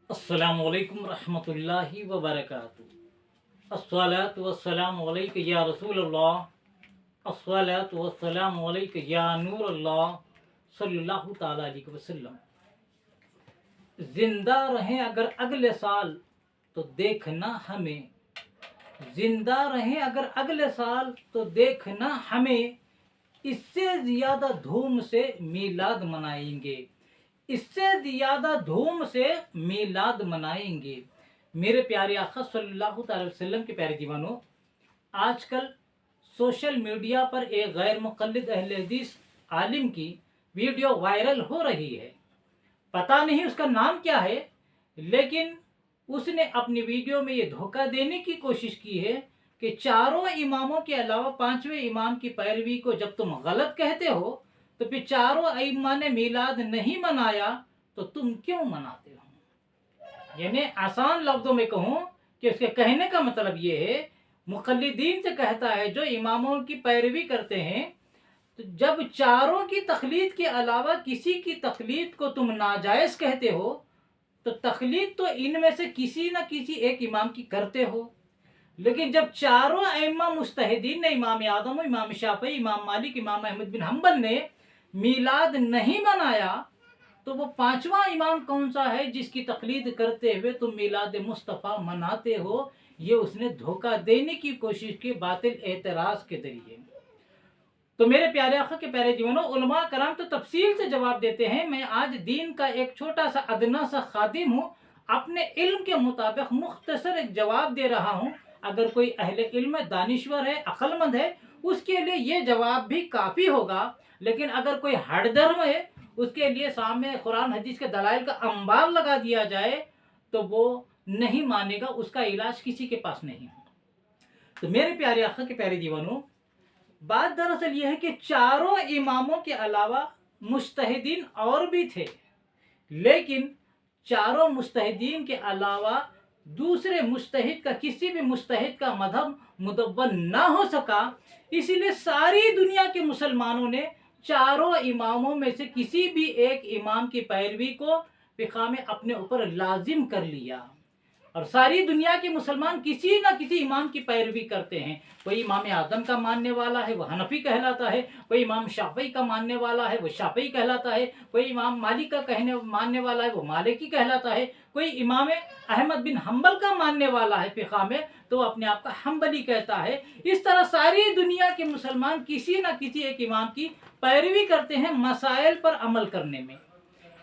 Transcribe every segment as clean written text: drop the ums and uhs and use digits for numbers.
अस्सलामुअलैकुम रहमतुल्लाहि व बरकातुहू। अस्सलातु वस्सलामु अलैका या रसूलल्लाह। अस्सलातु वस्सलामु अलैका या नूरल्लाह सल्लल्लाहु ताला अलैहि वसल्लम। जिंदा रहें अगर अगले साल तो देखना हमें, जिंदा रहें अगर अगले साल तो देखना हमें, इससे ज़्यादा धूम से मीलाद मनाएंगे, इससे ज़्यादा धूम से मीलाद मनाएंगे। मेरे प्यारे आका सल्लल्लाहु अलैहि वसल्लम के प्यारे दीवानों, आजकल सोशल मीडिया पर एक गैर मुक़ल्लिद अहले हदीस आलिम की वीडियो वायरल हो रही है। पता नहीं उसका नाम क्या है, लेकिन उसने अपनी वीडियो में ये धोखा देने की कोशिश की है कि चारों इमामों के अलावा पांचवें इमाम की पैरवी को जब तुम गलत कहते हो तो फिर चारों अइम्मा ने मीलाद नहीं मनाया तो तुम क्यों मनाते हो। यानी आसान लफ्जों में कहूँ कि उसके कहने का मतलब ये है, मुक़ल्लिदीन से कहता है जो इमामों की पैरवी करते हैं, तो जब चारों की तकलीद के अलावा किसी की तकलीद को तुम नाजायज़ कहते हो तो तकलीद तो इनमें से किसी न किसी एक इमाम की करते हो। लेकिन जब चारों अइम्मा मुज्तहिदीन ने, इमाम आदम, इमाम शाफी, इमाम मालिक, इमाम अहमद बिन हम्बल ने मीलाद नहीं मनाया, तो वो पांचवा इमाम कौन सा है जिसकी तकलीद करते हुए तुम मीलाद मुस्तफ़ा मनाते हो। ये उसने धोखा देने की कोशिश की बातिल एतराज़ के जरिए। तो मेरे प्यारे आका के प्यारे जीवनों, उलमा कराम तो तफसील से जवाब देते हैं। मैं आज दीन का एक छोटा सा अदना सा खादिम हूँ, अपने इल्म के मुताबिक मुख्तसर एक जवाब दे रहा हूँ। अगर कोई अहले इल्म दानिश्वर है, अक्लमंद है, उसके लिए ये जवाब भी काफ़ी होगा। लेकिन अगर कोई हड़धर्म है, उसके लिए सामने कुरान हदीस के दलाइल का अंबार लगा दिया जाए तो वो नहीं मानेगा, उसका इलाज किसी के पास नहीं है। तो मेरे प्यारे आका के प्यारे जीवनों, बात दरअसल यह है कि चारों इमामों के अलावा मुज्तहिदीन और भी थे, लेकिन चारों मुज्तहिदीन के अलावा दूसरे मुज्तहिद का, किसी भी मुज्तहिद का मजहब मुदव्वन ना हो सका। इसीलिए सारी दुनिया के मुसलमानों ने चारों इमामों में से किसी भी एक इमाम की पैरवी को फिक़ा में अपने ऊपर लाजिम कर लिया। और सारी दुनिया के मुसलमान किसी न किसी इमाम की पैरवी करते हैं। कोई इमाम आदम का मानने वाला है, वो हनफी कहलाता है। कोई इमाम शाफी का मानने वाला है, वो शाफी कहलाता है। कोई इमाम मालिक का मानने वाला है, वो मालिकी कहलाता है। कोई इमाम अहमद बिन हम्बल का मानने वाला है फिक़ा में, तो अपने आप का हम्बली कहता है। इस तरह सारी दुनिया के मुसलमान किसी न किसी एक इमाम की पैरवी करते हैं मसाइल पर अमल करने में।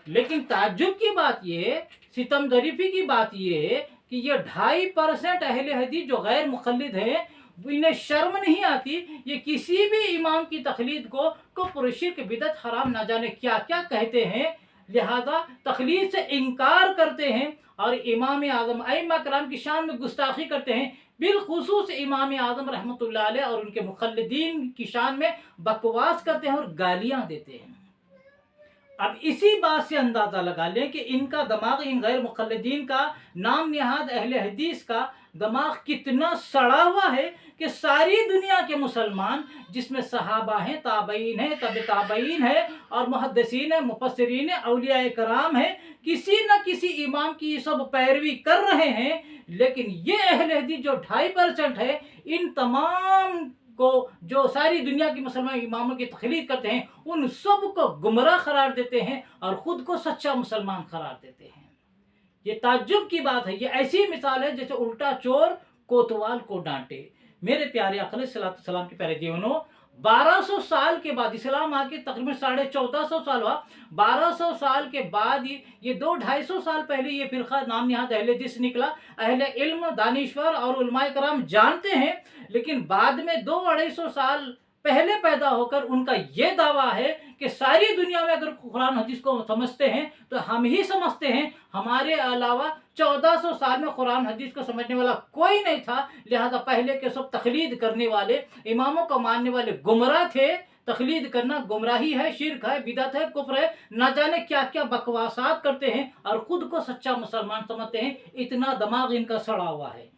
लेकिन ताज्जुब की बात ये, सितम ज़रीफ़ी की बात ये है कि ये 2.5% अहले हदीस जो गैर मुक़ल्लिद हैं, इन्हें शर्म नहीं आती, ये किसी भी इमाम की तकलीद को कुफ्र, शिर्क, बिदअत, हराम ना जाने क्या क्या कहते हैं। लिहाजा तकलीद से इनकार करते हैं और इमाम आज़म अइम्मा कराम की शान में गुस्ताखी करते हैं। बिलखुसूस इमाम आज़म रहमतुल्लाह अलैह और उनके मुक़ल्लिदीन की शान में बकवास करते हैं और गालियाँ देते हैं। अब इसी बात से अंदाज़ा लगा लें कि इनका दिमाग, इन गैर मुक़ल्लिदीन का, नाम निहाद अहले हदीस का दिमाग कितना सड़ा हुआ है कि सारी दुनिया के मुसलमान, जिसमें सहाबा हैं, ताबईन हैं, तब ताबईन है और मुहद्दिसीन है, मुफस्सिरीन है, औलिया कराम है, किसी न किसी इमाम की ये सब पैरवी कर रहे हैं। लेकिन ये अहले हदीस जो 2.5% है, इन तमाम को, जो सारी दुनिया के मुसलमान इमामों की तकलीद करते हैं, उन सब को गुमराह करार देते हैं और ख़ुद को सच्चा मुसलमान करार देते हैं। ये ताज्जुब की बात है। ये ऐसी मिसाल है जैसे उल्टा चोर कोतवाल को डांटे। मेरे प्यारे आका अलैहिस्सलातु वस्सलाम के प्यारे जीवनों, 1200 साल के बाद, इस्लाम आके तकरीबन 1450 साल हुआ, 1200 साल के बाद ये 200-250 साल पहले ये फ़िरक़ा नाम निहाद अहले हदीस निकला। अहले इल्म, दानिश्वर और उलमाए कराम जानते हैं, लेकिन बाद में 200-250 साल पहले पैदा होकर उनका ये दावा है कि सारी दुनिया में अगर कुरान हदीस को समझते हैं तो हम ही समझते हैं, हमारे अलावा 1400 साल में कुरान हदीस को समझने वाला कोई नहीं था। लिहाजा पहले के सब तकलीद करने वाले, इमामों को मानने वाले गुमराह थे। तकलीद करना गुमराही है, शिर्क है, बिदअत है, कुफ्र है, न जाने क्या क्या बकवासात करते हैं और ख़ुद को सच्चा मुसलमान समझते हैं। इतना दिमाग इनका सड़ा हुआ है।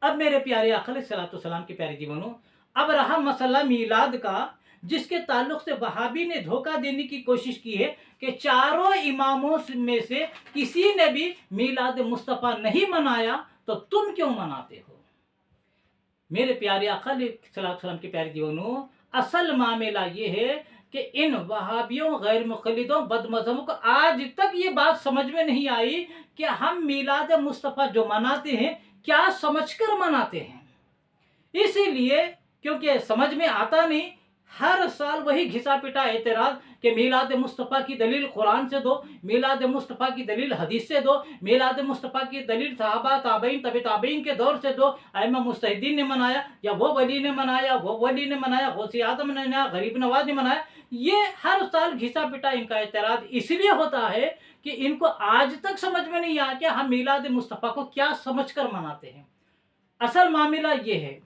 अब मेरे प्यारे आका अलैहिस्सलातु वस्सलाम के प्यारे जीवनों, अब रहा मसला मीलाद का जिसके ताल्लुक से वहाबी ने धोखा देने की कोशिश की है कि चारों इमामों में से किसी ने भी मीलाद मुस्तफ़ा नहीं मनाया, तो तुम क्यों मनाते हो। मेरे प्यारे आका सल्लल्लाहु के प्यारे दीवानों, असल मामला ये है कि इन वहाबियों, गैर मुक़ल्लिदों, बदमज़हबों को आज तक ये बात समझ में नहीं आई कि हम मीलाद मुस्तफ़ा जो मनाते हैं क्या समझकर मनाते हैं। इसीलिए क्योंकि समझ में आता नहीं, हर साल वही घिसा पिटा एतराज़ कि मीलाद मुस्तफ़ा की दलील कुरान से दो, मीलाद मुस्तफ़ा की दलील हदीस से दो, मीलाद मुस्तफ़ा की दलील सहाबा, ताबईन, तबे ताबईन के दौर से दो, अइम्मा मुज्तहिदीन ने मनाया, या वो वली ने मनाया, वो वली ने मनाया, गौसे आज़म ने मनाया, गरीब नवाज ने मनाया। ये हर साल घिसा पिटा इनका एतराज़ इसलिए होता है कि इनको आज तक समझ में नहीं आया कि हम मीलाद मुस्तफ़ा को क्या समझकर मनाते हैं। असल मामला ये है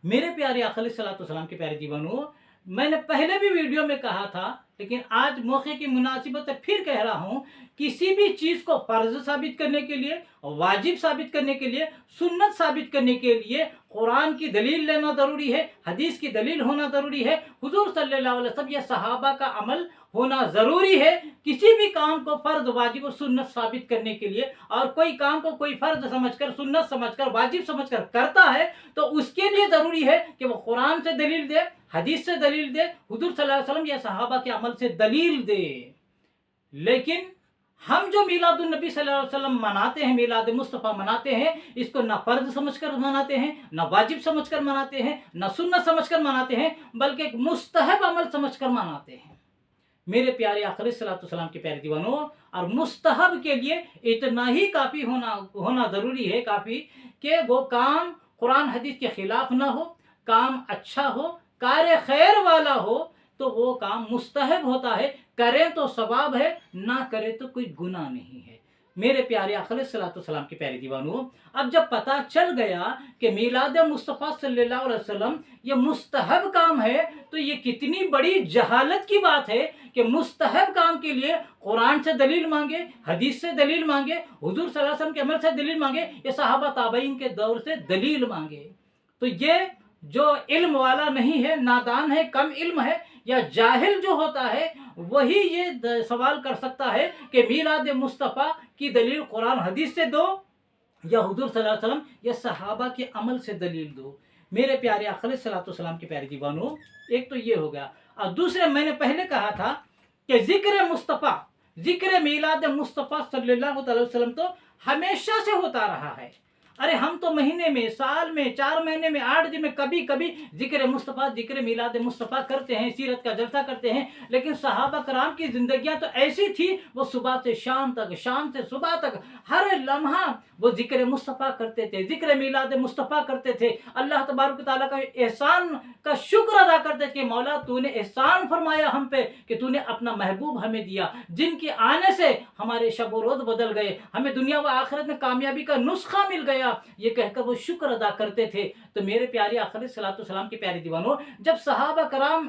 मेरे प्यारे आका सल्लल्लाहु अलैहि वसल्लम के प्यारे दीवानों, मैंने पहले भी वीडियो में कहा था, लेकिन आज मौके की मुनासिबत से फिर कह रहा हूं, किसी भी चीज़ को फ़र्ज साबित करने के लिए, वाजिब साबित करने के लिए, सुन्नत साबित करने के लिए कुरान की दलील लेना ज़रूरी है, हदीस की दलील होना ज़रूरी है, हुजूर सल्लल्लाहु अलैहि वसल्लम या सहाबा का अमल होना ज़रूरी है। किसी भी काम को फ़र्ज, वाजिब और सुन्नत साबित करने के लिए, और कोई काम को कोई फ़र्ज समझकर, सुन्नत समझकर, वाजिब समझकर करता है, तो उसके लिए ज़रूरी है कि वो कुरान से दलील दे, हदीस से दलील दे, हुजूर सल्लल्लाहु अलैहि वसल्लम या सहाबा के अमल से दलील दे। लेकिन हम जो मीलादुन नबी सल्लल्लाहु अलैहि वसल्लम मनाते हैं, मीलाद मुस्तफ़ा मनाते हैं, इसको ना फ़र्ज समझकर मनाते हैं, ना वाजिब समझकर मनाते हैं, ना सुन्नत समझकर मनाते हैं, बल्कि एक मुस्तहब अमल समझकर मनाते हैं। मेरे प्यारे आखिर सल्लल्लाहु अलैहि वसल्लम के प्यारे दीवानों, और मुस्तहब के लिए इतना ही काफ़ी होना ज़रूरी है, काफ़ी कि वो काम कुरान हदीस के ख़िलाफ़ ना हो, काम अच्छा हो, कार्य खैर वाला हो, तो वो काम मुस्तहब होता है। करें तो सवाब है, ना करें तो कोई गुनाह नहीं है। मेरे प्यारे आका सल्लल्लाहु अलैहि के प्यारे दीवानों, अब जब पता चल गया कि मीलाद मुस्तफ़ा सल्लल्लाहु अलैहि वसल्लम ये मुस्तहब काम है, तो ये कितनी बड़ी जहालत की बात है कि मुस्तहब काम के लिए कुरान से दलील मांगे, हदीस से दलील मांगे, हुजूर सल्लल्लाहु अलैहि वसल्लम के अमल से दलील मांगे, ये सहाबा ताबईन के दौर से दलील मांगे। तो ये जो इल्म वाला नहीं है, नादान है, कम इल्म है, या जाहिल जो होता है, वही ये सवाल कर सकता है कि मीलाद मुस्तफ़ा की दलील कुरान हदीस से दो, या हुजूर सल्लल्लाहु अलैहि वसल्लम या सहाबा के अमल से दलील दो। मेरे प्यारे आका सल्लल्लाहु अलैहि के प्यारे दीवानों, एक तो ये हो गया, और दूसरे मैंने पहले कहा था कि जिक्र मुस्तफ़ा, जिक्र मीलाद मुस्तफ़ा सल्लल्लाहु अलैहि वसल्लम तो हमेशा से होता रहा है। अरे हम तो महीने में, साल में, 4 महीने में, 8 दिन में कभी कभी जिक्र मुस्तफ़ा, जिक्र मीलाद मुस्तफ़ा करते हैं, सीरत का जलसा करते हैं। लेकिन सहाबा कराम की ज़िंदगियां तो ऐसी थी, वो सुबह से शाम तक, शाम से सुबह तक, हर लम्हा वो जिक्र मुस्तफ़ा करते थे, जिक्र मीलाद मुस्तफ़ा करते थे। अल्लाह तबारक तआला का एहसान का शुक्र अदा करते थे, मौला तूने एहसान फरमाया हम पे कि तूने अपना महबूब हमें दिया, जिनके आने से हमारे शब व रोज़ बदल गए, हमें दुनिया व आखिरत में कामयाबी का नुस्खा मिल गया। ये कहकर वो शुक्र अदा करते थे। तो मेरे प्यारे आखिर सल्लल्लाहु अलैहि के प्यारे दीवानों, जब सहाबा कराम,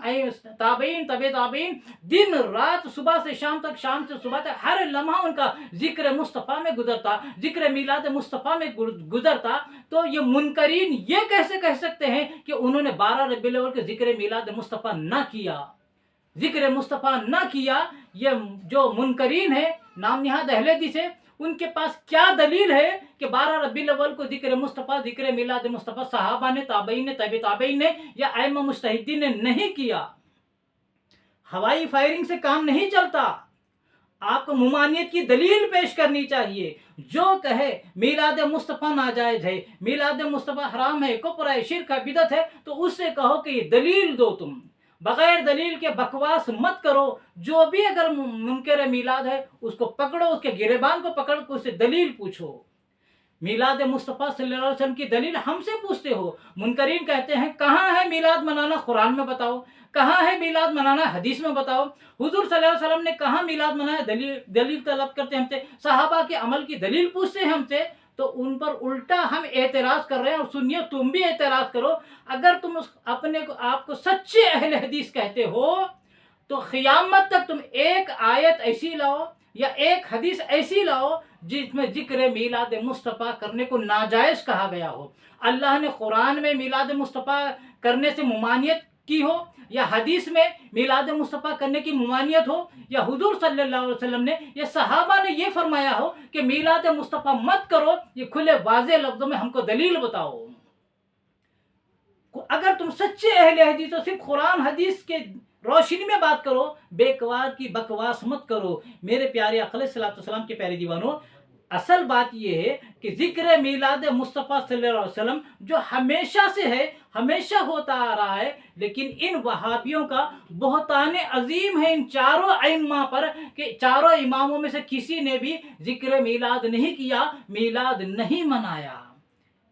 ताबईन, तबे ताबईन दिन रात, सुबह से शाम तक, शाम से सुबह तक, हर लम्हा उनका जिक्र मुस्तफ़ा में गुजरता, जिक्र मीलाद मुस्तफ़ा में गुजरता, तो ये मुनकरीन ये कैसे कह सकते हैं कि उन्होंने 12 रबीउल अव्वल के जिक्र मीलाद मुस्तफ़ा ना किया, जिक्र मुस्तफ़ा ना किया। ये जो मुनकरीन है, नाम निहाद अहले हदीस है, उनके पास क्या दलील है कि 12 रबीउल अव्वल को जिक्र मुस्तफ़ा, जिक्र मीलाद मुस्तफ़ा सहाबा ने, ताबईन ने, तबे ताबईन ने या अइम्मा मुज्तहिदीन ने नहीं किया। हवाई फायरिंग से काम नहीं चलता, आपको मुमानियत की दलील पेश करनी चाहिए। जो कहे मीलाद मुस्तफ़ा नाजायज़ है, मीलाद मुस्तफ़ा हराम है, कुफ्र है, शिर्क है, बिदअत है, तो उससे कहो कि ये दलील दो। तुम बगैर दलील के बकवास मत करो। जो भी अगर मुनकर मीलाद है, उसको पकड़ो, उसके गिरेबान को पकड़ कर उससे दलील पूछो। मीलाद मुस्तफ़ा सल्लल्लाहु अलैहि वसल्लम की दलील हमसे पूछते हो। मुनकरीन कहते हैं कहाँ है मीलाद मनाना, कुरान में बताओ, कहाँ है मीलाद मनाना, हदीस में बताओ। हुजूर सल्लल्लाहु अलैहि वसल्लम ने कहाँ मीलाद मनाया, दलील तलब करते हैं हमसे, सहाबा के अमल की दलील पूछते हैं हमसे। तो उन पर उल्टा हम एतराज़ कर रहे हैं। और सुनिए, तुम भी एतराज़ करो। अगर तुम अपने को आपको सच्चे अहले हदीस कहते हो, तो क़यामत तक तुम एक आयत ऐसी लाओ या एक हदीस ऐसी लाओ जिसमें जिक्र मीलाद मुस्तफ़ा करने को नाजायज़ कहा गया हो। अल्लाह ने कुरान में मीलाद मुस्तफ़ा करने से मुमानियत की हो, या हदीस में मीलाद मुस्तफ़ा करने की ममानियत हो, या हुजूर सल्लल्लाहु अलैहि वसल्लम ने या सहाबा ने ये फरमाया हो कि मीलाद मुस्तफ़ा मत करो, ये खुले वाज़े लफ्ज़ों में हमको दलील बताओ। अगर तुम सच्चे अहले हदीस हो, सिर्फ कुरान हदीस के रोशनी में बात करो, बेकवार की बकवास मत करो। मेरे प्यारे अक़ल सलाम के प्यारे दीवानों, असल बात यह है कि जिक्र मीलाद मुस्तफ़ा सल्लल्लाहु अलैहि वसल्लम जो हमेशा से है, हमेशा होता आ रहा है, लेकिन इन वहाबियों का बहतान अजीम है इन चारों अइम्मा पर कि चारों इमामों में से किसी ने भी जिक्र मीलाद नहीं किया, मीलाद नहीं मनाया।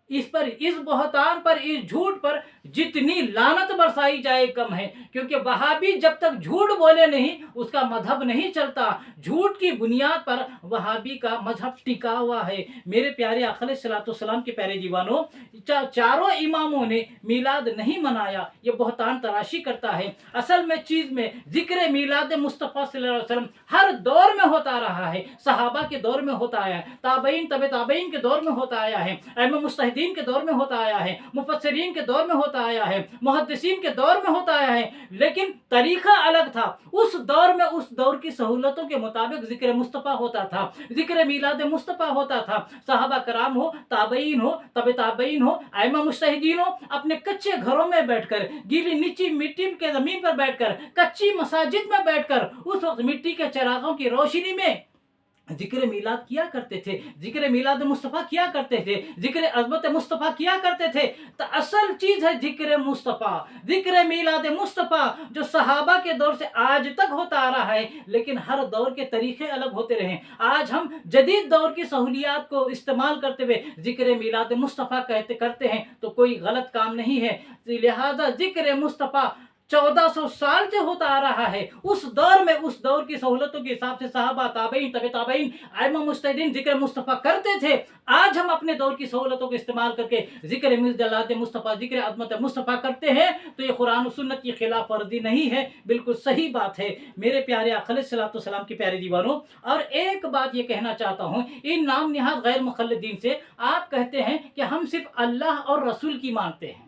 इस पर, इस बहतान पर, इस झूठ पर जितनी लानत बरसाई जाए कम है, क्योंकि वहाबी जब तक झूठ बोले नहीं उसका मजहब नहीं चलता। झूठ की बुनियाद पर वहाबी का मजहब टिका हुआ है। मेरे प्यारे अक़ल सलाम के प्यारे दीवानों, चारों इमामों ने मीलाद नहीं मनाया, ये बहतान तराशी करता है। असल में चीज़ में जिक्र मीलाद मुस्तफ़ा सल्लल्लाहु अलैहि वसल्लम हर दौर में होता रहा है। सहाबा के दौर में होता आया है, ताबईन तबे ताबईन के दौर में होता आया है, अइम्मा मुज्तहिदीन के दौर में होता आया है, मुफस्सिरीन के दौर में होता आया है, मुहद्दिसीन के दौर में होता आया है, लेकिन तरीका अलग था। उस दौर में उस दौर की सहूलतों के मुताबिक जिक्र मुस्तफ़ा होता था, जिक्र मीलाद मुस्तफ़ा होता था। सहाबा कराम हो, ताबईन हो, तबे ताबईन हो, अइम्मा मुज्तहिदीन हो, अपने कच्चे घरों में बैठकर, गीली नीची मिट्टी के ज़मीन पर बैठकर, कच्ची मसाजिद में बैठकर, उस वक्त मिट्टी के चिरागों की रोशनी में जिक्र मीलाद किया करते थे, जिक्र मीलाद मुस्तफ़ा किया करते थे, जिक्र अज़मत मुस्तफ़ा किया करते थे। तो असल चीज़ है जिक्र मुस्तफ़ा, जिक्र मीलाद मुस्तफ़ा, जो सहाबा के दौर से आज तक होता आ रहा है, लेकिन हर दौर के तरीक़े अलग होते रहे। आज हम जदीद दौर की सहूलियात को इस्तेमाल करते हुए जिक्र मीलाद मुस्तफ़ा करते हैं तो कोई गलत काम नहीं है। लिहाजा जिक्र मुस्तफ़ा 1400 साल से होता आ रहा है। उस दौर में, उस दौर की सहूलतों के हिसाब से सहाबा, ताबईन, तबे ताबईन, अइम्मा मुज्तहिदीन जिक्र मुस्तफ़ा करते थे। आज हम अपने दौर की सहूलतों को इस्तेमाल करके जिक्र मीलाद मुस्तफ़ा, जिक्र अज़मत मुस्तफ़ा करते हैं, तो ये कुरान और सुन्नत की खिलाफ वर्जी नहीं है, बिल्कुल सही बात है। मेरे प्यारे अक़ल सलाम के प्यारे दीवानों, और एक बात ये कहना चाहता हूँ, इन नाम निहाद गैर मुक़ल्लिदीन से आप कहते हैं कि हम सिर्फ अल्लाह और रसूल की मानते हैं,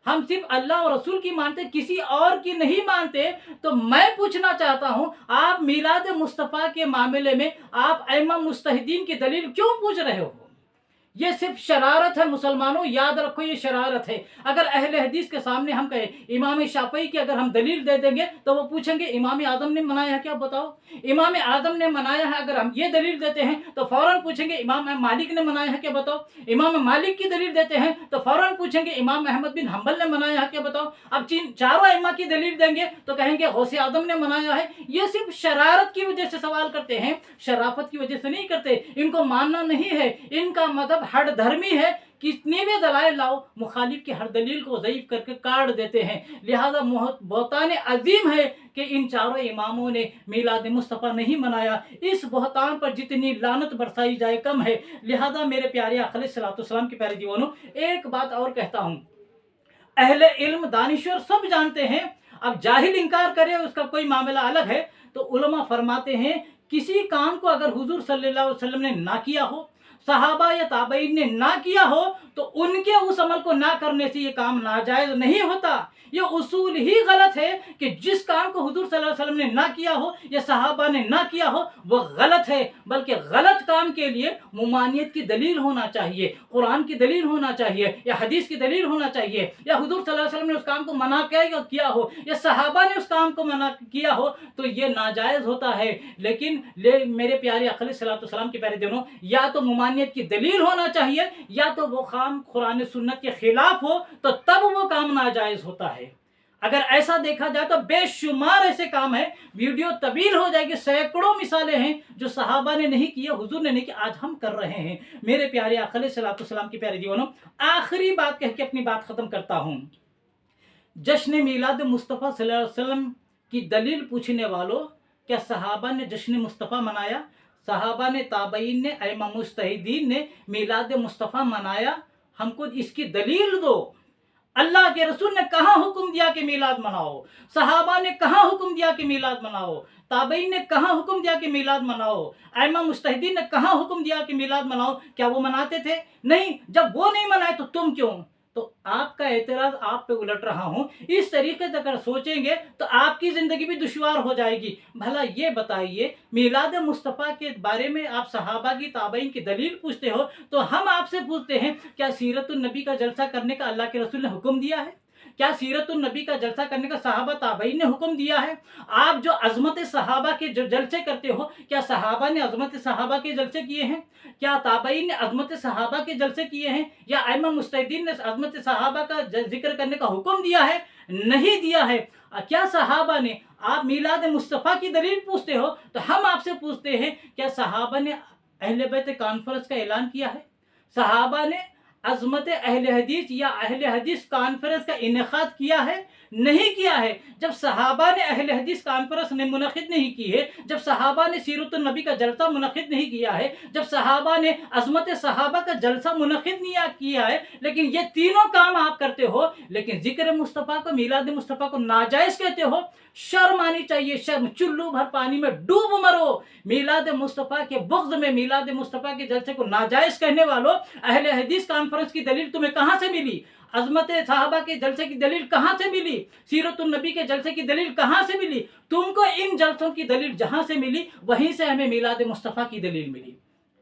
हम सिर्फ अल्लाह और रसूल की मानते, किसी और की नहीं मानते। तो मैं पूछना चाहता हूं, आप मीलाद मुस्तफ़ा के मामले में आप अइम्मा मुज्तहिदीन की दलील क्यों पूछ रहे हो? ये सिर्फ शरारत है मुसलमानों, याद रखो ये शरारत है। अगर अहले हदीस के सामने हम कहें इमाम शाफ़ई की अगर हम दलील दे देंगे तो वो पूछेंगे इमाम आदम ने मनाया है क्या, बताओ। इमाम आदम ने मनाया है, अगर हम ये दलील देते हैं तो फ़ौरन पूछेंगे इमाम मालिक ने मनाया है क्या, बताओ। इमाम मालिक की दलील देते हैं तो फ़ौरन पूछेंगे इमाम अहमद बिन हम्बल ने मनाया है क्या, बताओ। अब चारों इमाम की दलील देंगे तो कहेंगे गौसे आदम ने मनाया है। ये सिर्फ शरारत की वजह से सवाल करते हैं, शराफत की वजह से नहीं करते। इनको मानना नहीं है, इनका मदहब हर धर्मी है, कितने भी दलाइल लाओ मुखालिफ की हर दलील को ज़ईफ करके काट देते हैं। लिहाजा बहतान अजीम है कि इन चारों इमामों ने मीलाद मुस्तफ़ा नहीं मनाया। इस बहतान पर जितनी लानत बरसाई जाए कम है। लिहाजा मेरे प्यारे अक़ल सलाम के प्यारे दीवानों, एक बात और कहता हूँ, अहले इल्म दानिश्वर सब जानते हैं, अब जाहिल इनकार करे उसका कोई मामला अलग है। तो उलमा फरमाते हैं किसी काम को अगर हुजूर सल्लल्लाहु अलैहि वसल्लम ने ना किया हो, सहाबा या ताबईन ने ना किया हो, तो उनके उस अमल को ना करने से ये काम नाजायज़ नहीं होता। ये उसूल ही गलत है कि जिस काम को हुजूर सल्लल्लाहु अलैहि वसल्लम ने ना किया हो या सहाबा ने ना किया हो वो गलत है, बल्कि गलत काम के लिए मुमानियत की दलील होना चाहिए, कुरान की दलील होना चाहिए, या हदीस की दलील होना चाहिए, या हुजूर सल्लल्लाहु अलैहि वसल्लम ने उस काम को मना किया हो, या सहाबा ने उस काम को मना किया हो, तो ये नाजायज़ होता है। लेकिन मेरे प्यारे अक़ल सलाम के प्यारे दिनों, या तो मुमानियत की दलील होना चाहिए, या तो वो काम कुरान सुन्नत के खिलाफ हो, तो तब वो काम नाजायज़ होता है। अगर ऐसा देखा जाए तो बेशुमार ऐसे काम है, वीडियो तवील हो जाएगी, सैकड़ों मिसालें हैं जो सहाबा ने नहीं किए, हुजूर ने नहीं किया, आज हम कर रहे हैं। मेरे प्यारे अक़ल सलाम के प्यारे दीवानों, आखिरी बात कह के अपनी बात ख़त्म करता हूँ। जश्न मीलाद मुस्तफ़ा सल्लल्लाहु अलैहि वसल्लम की दलील पूछने वालों, क्या सहाबा ने जश्न मुस्तफ़ा मनाया? सहाबा ने, ताबईन ने, अइम्मा मुज्तहिदीन ने मीलाद मुस्तफ़ा मनाया? हमको इसकी दलील दो। अल्लाह के रसूल ने कहाँ हुक्म दिया कि मीलाद मनाओ? सहाबा ने कहाँ हुक्म दिया कि मीलाद मनाओ? ताबईन ने कहाँ हुक्म दिया कि मीलाद मनाओ? अइम्मा मुज्तहिदीन ने कहाँ हुक्म दिया कि मीलाद मनाओ? क्या वो मनाते थे? नहीं। जब वो नहीं मनाए तो तुम क्यों? तो आपका एतराज़ आप पे उलट रहा हूँ, इस तरीके से अगर सोचेंगे तो आपकी ज़िंदगी भी दुश्वार हो जाएगी। भला ये बताइए, मीलाद मुस्तफ़ा के बारे में आप सहाबा की ताबईन की दलील पूछते हो, तो हम आपसे पूछते हैं, क्या सीरतुन नबी का जलसा करने का अल्लाह के रसूल ने हुक्म दिया है? क्या सीरतुन नबी का जलसा करने का सहाबा ताबईन ने हुक्म दिया है? आप जो अज़मत सहाबा के जो जलसे करते हो, क्या सहाबा ने अज़मत सहाबा के जलसे किए हैं? क्या ताबईन ने अज़मत सहाबा के जलसे किए हैं? या अइम्मा मुज्तहिदीन ने अज़मत सहाबा का ज़िक्र करने का हुक्म दिया है? नहीं दिया है। क्या सहाबा ने, आप मीलाद मुस्तफ़ा की दलील पूछते हो, तो हम आपसे पूछते हैं, क्या सहाबा ने अहले बैत कॉन्फ्रेंस का ऐलान किया है? सहाबा ने अज़मत अहले हदीस या अहले हदीस कॉन्फ्रेंस का इनेकाद किया है? नहीं किया है। जब सहाबा ने अहले हदीस कॉन्फ्रेंस ने मुनक़िद नहीं की है, जब सहाबा ने सीरतुन नबी का जलसा मुनक़िद नहीं किया है, जब सहाबा ने अज़मत सहाबा का जलसा मुनक़िद नहीं किया है, लेकिन ये तीनों काम आप करते हो, लेकिन ज़िक्र मुस्तफ़ा को, मीलाद मुस्तफ़ा को नाजायज़ कहते हो। शर्म आनी चाहिए, शर्म। चुल्लू भर पानी में डूब मरो। मीलाद मुस्तफ़ा के बुग़्ज़ में, मीलाद मुस्तफ़ा के जलसे को नाजायज़ कहने वालों, अहले हदीस कॉन्फ्रेंस की दलील तुम्हें कहाँ से मिली? अज़मत सहाबा के जलसे की दलील कहाँ से मिली? सीरतुन नबी के जलसे की दलील कहाँ से मिली? तुमको इन जलसों की दलील जहाँ से मिली, वहीं से हमें मीलाद मुस्तफ़ा की दलील मिली।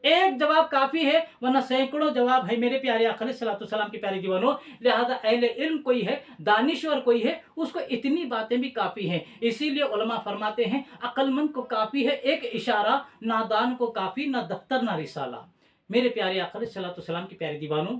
एक जवाब काफ़ी है, वरना सैकड़ों जवाब है मेरे प्यारे आका अलैहिस्सलातु वस्सलाम के प्यारे दीवानों। लिहाजा अहले इल्म कोई है, दानिश्वर कोई है, उसको इतनी बातें भी काफ़ी हैं। इसीलिए उलमा फरमाते हैं, अक्लमंद को काफ़ी है एक इशारा, नादान को काफ़ी ना दफ्तर ना रिसाला। मेरे प्यारे आका अलैहिस्सलातु वस्सलाम के प्यारे दीवानों,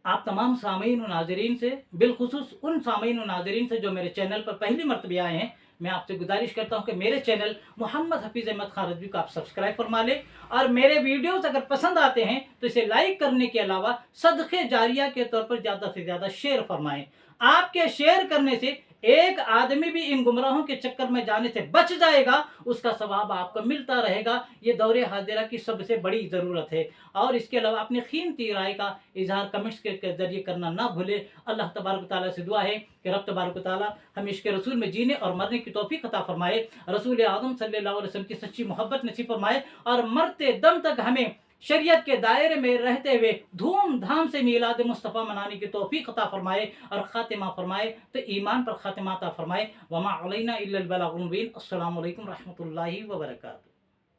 आप तमाम सामीन व नाज़रीन से, बिलखुसूस उन सामीन व नाज़रीन से जो मेरे चैनल पर पहली मरतबे आए हैं, मैं आपसे गुजारिश करता हूं कि मेरे चैनल मोहम्मद हफीज़ अहमद खान रज़वी को आप सब्सक्राइब फरमा लें, और मेरे वीडियोस अगर पसंद आते हैं तो इसे लाइक करने के अलावा सदक़े जारिया के तौर पर ज़्यादा से ज़्यादा शेयर फरमाएं। आपके शेयर करने से एक आदमी भी इन गुमराहों के चक्कर में जाने से बच जाएगा, उसका सवाब आपको मिलता रहेगा। ये दौरे हाजिरा की सबसे बड़ी ज़रूरत है। और इसके अलावा अपनी कीमती राय का इजहार कमेंट्स के ज़रिए करना ना भूले। अल्लाह तबारक तआला से दुआ है कि रब तबारक तआला हमें इश्क़ रसूल में जीने और मरने की तौफीक अता फरमाए, रसूल आदम सल्लल्लाहु अलैहि वसल्लम की सच्ची मोहब्बत नसीब फरमाए, और मरते दम तक हमें शरीयत के दायरे में रहते हुए धूमधाम से मीलाद मुस्तफ़ा मनाने की तौफीक अता फरमाए और ख़ातिमा फरमाए, तो ईमान पर ख़ातिमा अता फरमाए। वमा अलैना इल्लल बलागुल मुबीन। अस्सलामु अलैकुम रहमतुल्लाहि व बरकातुहू।